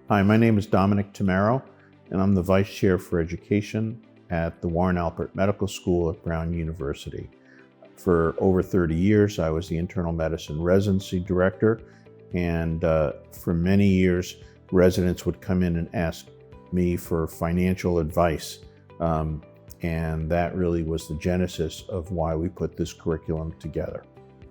Hi, my name is Dominic Tamaro, and I'm the Vice Chair for Education at the Warren Alpert Medical School at Brown University. For over 30 years, I was the Internal Medicine Residency Director, and for many years, residents would come in and ask me for financial advice, and that really was the genesis of why we put this curriculum together.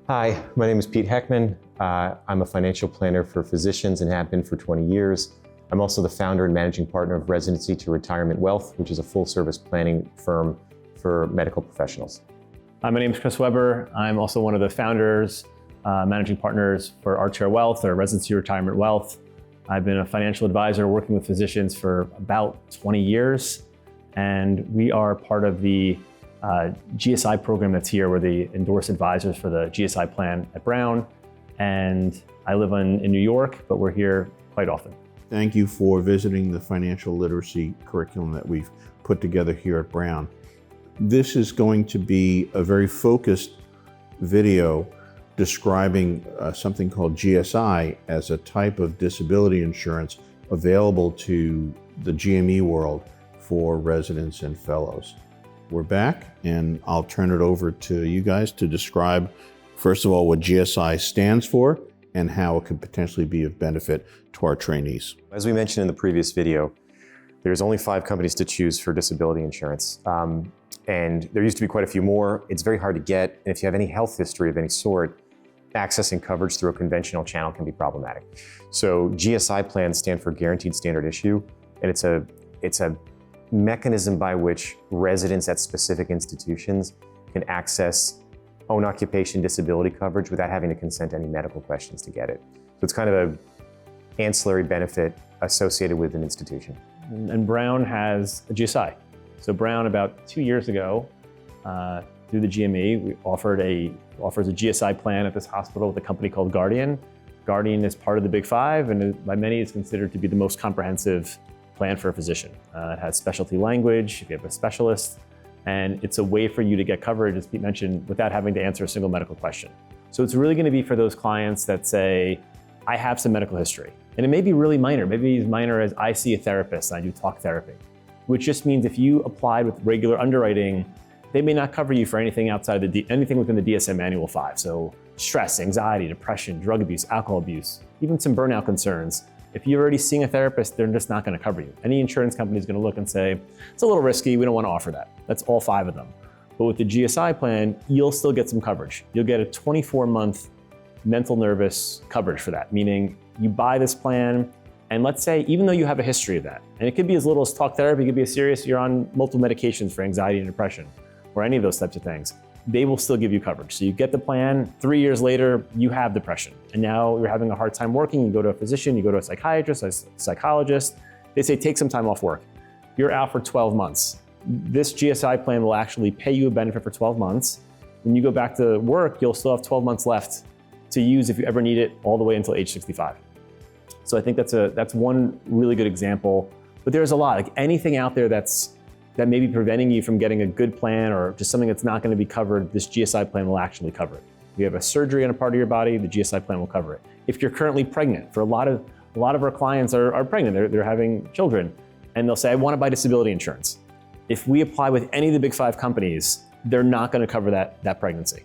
Hi, my name is Pete Heckman. I'm a financial planner for physicians and have been for 20 years. I'm also the founder and managing partner of Residency to Retirement Wealth, which is a full-service planning firm for medical professionals. My name is Chris Weber. I'm also one of the founders, managing partners for Archer Wealth or Residency Retirement Wealth. I've been a financial advisor working with physicians for about 20 years, and we are part of the GSI program that's here. We're the endorsed advisors for the GSI plan at Brown, and I live in New York, but we're here quite often. Thank you for visiting the financial literacy curriculum that we've put together here at Brown. This is going to be a very focused video describing something called GSI as a type of disability insurance available to the GME world for residents and fellows. We're back, and I'll turn it over to you guys to describe, first of all, what GSI stands for and how it could potentially be of benefit to our trainees. As we mentioned in the previous video, there's only 5 companies to choose for disability insurance. And there used to be quite a few more. It's very hard to get, and if you have any health history of any sort, accessing coverage through a conventional channel can be problematic. So GSI plans stand for Guaranteed Standard Issue, and it's a mechanism by which residents at specific institutions can access own occupation disability coverage without having to consent to any medical questions to get it. So it's kind of an ancillary benefit associated with an institution. And Brown has a GSI. So Brown, about 2 years ago, through the GME, we offers a GSI plan at this hospital with a company called Guardian. Guardian is part of the Big Five, and by many is considered to be the most comprehensive plan for a physician. It has specialty language, if you have a specialist, and it's a way for you to get coverage, as Pete mentioned, without having to answer a single medical question. So it's really gonna be for those clients that say, I have some medical history. And it may be really minor. Maybe it's minor as I see a therapist and I do talk therapy, which just means if you applied with regular underwriting, they may not cover you for anything outside of anything within the DSM Manual 5. So stress, anxiety, depression, drug abuse, alcohol abuse, even some burnout concerns. If you're already seeing a therapist, they're just not gonna cover you. Any insurance company is gonna look and say, it's a little risky, we don't wanna offer that. That's all 5 of them. But with the GSI plan, you'll still get some coverage. You'll get a 24-month mental nervous coverage for that, meaning you buy this plan, and let's say, even though you have a history of that, and it could be as little as talk therapy, it could be as serious, you're on multiple medications for anxiety and depression, or any of those types of things, they will still give you coverage. So you get the plan, 3 years later, you have depression. And now you're having a hard time working, you go to a physician, you go to a psychiatrist, a psychologist, they say, take some time off work. You're out for 12 months. This GSI plan will actually pay you a benefit for 12 months. When you go back to work, you'll still have 12 months left to use if you ever need it all the way until age 65. So I think that's one really good example, but there's a lot, like anything out there that may be preventing you from getting a good plan or just something that's not going to be covered, this GSI plan will actually cover it. If you have a surgery on a part of your body, the GSI plan will cover it. If you're currently pregnant, for a lot of our clients are pregnant, they're having children, and they'll say, I want to buy disability insurance. If we apply with any of the Big 5 companies, they're not going to cover that pregnancy.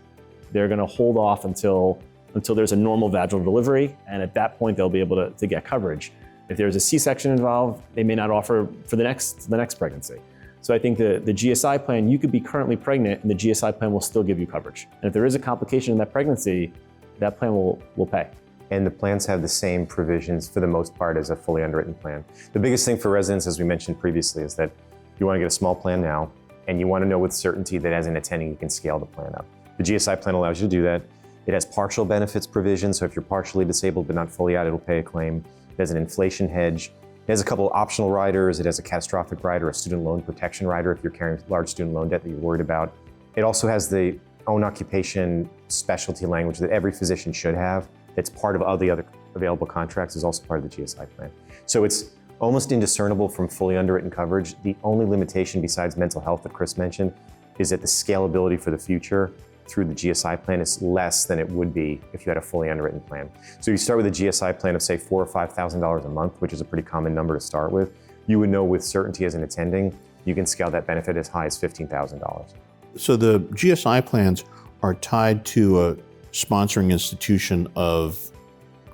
They're going to hold off until there's a normal vaginal delivery, and at that point they'll be able to get coverage. If there's a C-section involved, they may not offer for the next pregnancy. So I think the GSI plan, you could be currently pregnant and the GSI plan will still give you coverage. And if there is a complication in that pregnancy, that plan will pay. And the plans have the same provisions for the most part as a fully underwritten plan. The biggest thing for residents, as we mentioned previously, is that you want to get a small plan now, and you want to know with certainty that as an attending, you can scale the plan up. The GSI plan allows you to do that. It has partial benefits provision, so if you're partially disabled but not fully out, it'll pay a claim. It has an inflation hedge. It has a couple of optional riders. It has a catastrophic rider, a student loan protection rider if you're carrying large student loan debt that you're worried about. It also has the own occupation specialty language that every physician should have. It's part of all the other available contracts, is also part of the GSI plan. So it's almost indiscernible from fully underwritten coverage. The only limitation besides mental health that Chris mentioned is that the scalability for the future through the GSI plan is less than it would be if you had a fully underwritten plan. So you start with a GSI plan of say $4,000 or $5,000 a month, which is a pretty common number to start with. You would know with certainty as an attending, you can scale that benefit as high as $15,000. So the GSI plans are tied to a sponsoring institution of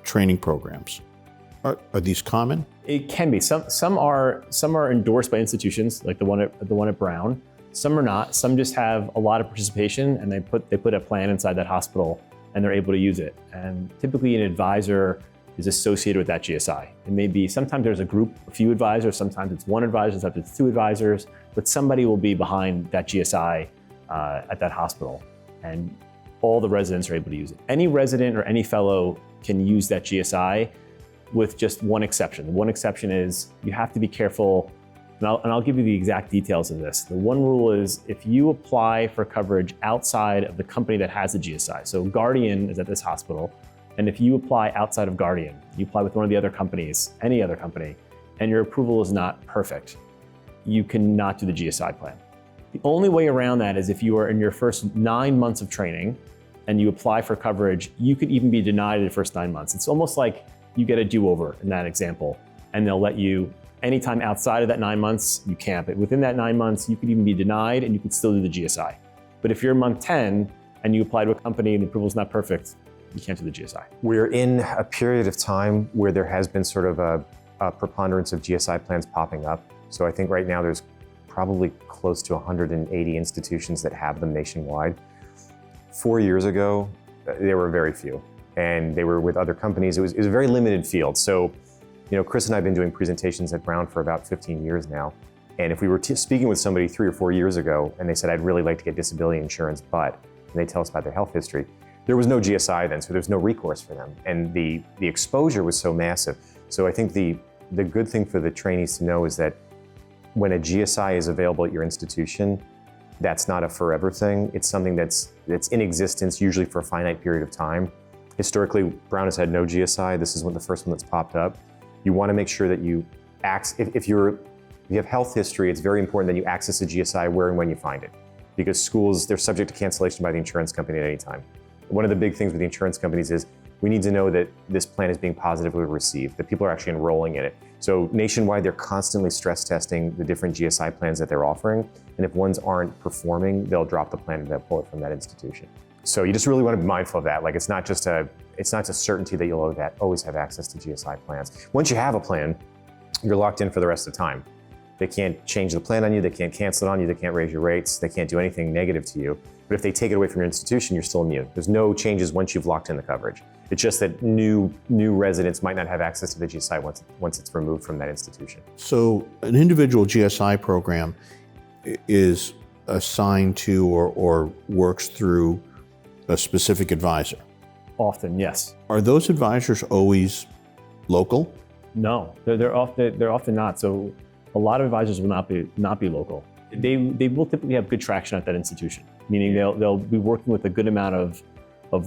training programs. Are these common? It can be. Some are endorsed by institutions, like the one at Brown. Some are not. Some just have a lot of participation, and they put a plan inside that hospital, and they're able to use it. And typically, an advisor is associated with that GSI. It may be sometimes there's a few advisors. Sometimes it's one advisor. Sometimes it's two advisors. But somebody will be behind that GSI at that hospital, and all the residents are able to use it. Any resident or any fellow can use that GSI, with just one exception. The one exception is you have to be careful, and I'll give you the exact details of this. The one rule is if you apply for coverage outside of the company that has the GSI, so Guardian is at this hospital, and if you apply outside of Guardian, you apply with one of the other companies, any other company, and your approval is not perfect, you cannot do the GSI plan. The only way around that is if you are in your first 9 months of training and you apply for coverage, you could even be denied in the first 9 months. It's almost like you get a do-over in that example, and they'll let you, anytime outside of that 9 months, you can't. But within that 9 months, you could even be denied and you could still do the GSI. But if you're in month 10 and you apply to a company and the approval's not perfect, you can't do the GSI. We're in a period of time where there has been sort of a preponderance of GSI plans popping up. So I think right now there's probably close to 180 institutions that have them nationwide. 4 years ago, there were very few, and they were with other companies. It was a very limited field. So, Chris and I have been doing presentations at Brown for about 15 years now. And if we were speaking with somebody 3 or 4 years ago, and they said, I'd really like to get disability insurance, and they tell us about their health history, there was no GSI then, so there's no recourse for them. And the exposure was so massive. So I think the good thing for the trainees to know is that when a GSI is available at your institution, that's not a forever thing. It's something that's in existence, usually for a finite period of time. Historically, Brown has had no GSI. This is the first one that's popped up. You want to make sure that you if you have health history, it's very important that you access a GSI where and when you find it, because schools, they're subject to cancellation by the insurance company at any time. One of the big things with the insurance companies is we need to know that this plan is being positively received, that people are actually enrolling in it. So nationwide, they're constantly stress testing the different GSI plans that they're offering. And if ones aren't performing, they'll drop the plan and they'll pull it from that institution. So you just really want to be mindful of that. Like it's not just a certainty that you'll always have access to GSI plans. Once you have a plan, you're locked in for the rest of the time. They can't change the plan on you, they can't cancel it on you, they can't raise your rates, they can't do anything negative to you. But if they take it away from your institution, you're still immune. There's no changes once you've locked in the coverage. It's just that new residents might not have access to the GSI once it's removed from that institution. So an individual GSI program is assigned to or works through a specific advisor. Often, yes. Are those advisors always local? No, they're often not. So a lot of advisors will not be local. They will typically have good traction at that institution, meaning they'll be working with a good amount of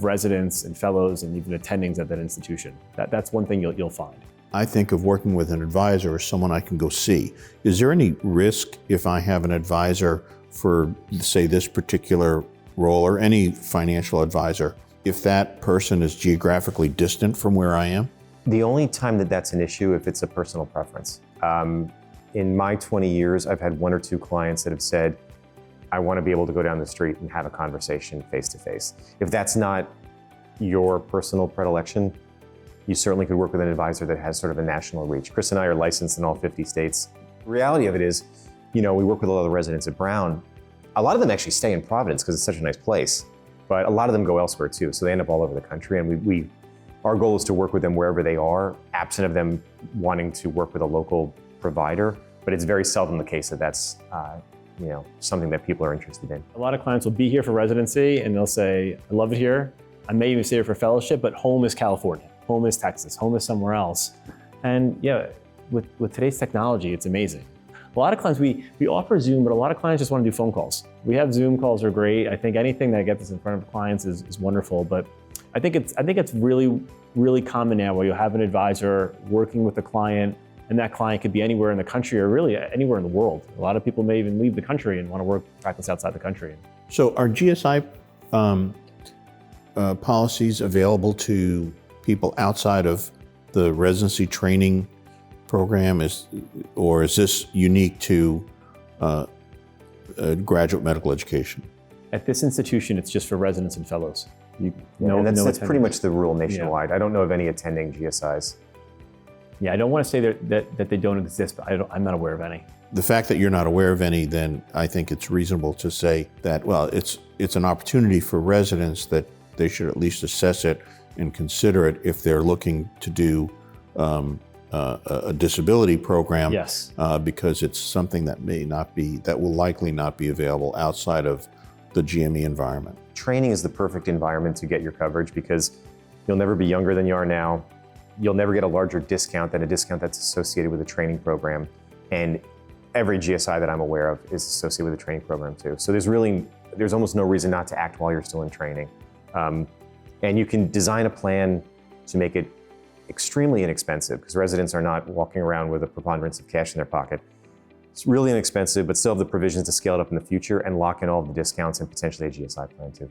residents and fellows and even attendings at that institution. That's one thing you'll find. I think of working with an advisor as someone I can go see. Is there any risk if I have an advisor for, say, this particular role or any financial advisor, if that person is geographically distant from where I am? The only time that's an issue if it's a personal preference. In my 20 years, I've had 1 or 2 clients that have said, I want to be able to go down the street and have a conversation face to face. If that's not your personal predilection, you certainly could work with an advisor that has sort of a national reach. Chris and I are licensed in all 50 states. The reality of it is, we work with a lot of the residents at Brown. A lot of them actually stay in Providence because it's such a nice place, but a lot of them go elsewhere too. So they end up all over the country, and our goal is to work with them wherever they are, absent of them wanting to work with a local provider, but it's very seldom the case that that's something that people are interested in. A lot of clients will be here for residency and they'll say, I love it here. I may even stay here for fellowship, but home is California, home is Texas, home is somewhere else. And yeah, with today's technology, it's amazing. A lot of clients, we offer Zoom, but a lot of clients just want to do phone calls. We have Zoom calls are great. I think anything that gets us in front of clients is wonderful, but I think it's really, really common now where you'll have an advisor working with a client, and that client could be anywhere in the country or really anywhere in the world. A lot of people may even leave the country and want to practice outside the country. So are GSI policies available to people outside of the residency training program, or is this unique to graduate medical education? At this institution, it's just for residents and fellows. And that's pretty much the rule nationwide. I don't know of any attending GSIs. Yeah, I don't want to say that they don't exist, but I'm not aware of any. The fact that you're not aware of any, then I think it's reasonable to say that, well, it's an opportunity for residents that they should at least assess it and consider it if they're looking to do a disability program. Yes. Because it's something that will likely not be available outside of the GME environment. Training is the perfect environment to get your coverage because you'll never be younger than you are now. You'll never get a larger discount than a discount that's associated with a training program. And every GSI that I'm aware of is associated with a training program too. So there's almost no reason not to act while you're still in training. And you can design a plan to make it extremely inexpensive because residents are not walking around with a preponderance of cash in their pocket. It's really inexpensive, but still have the provisions to scale it up in the future and lock in all of the discounts and potentially a GSI plan too.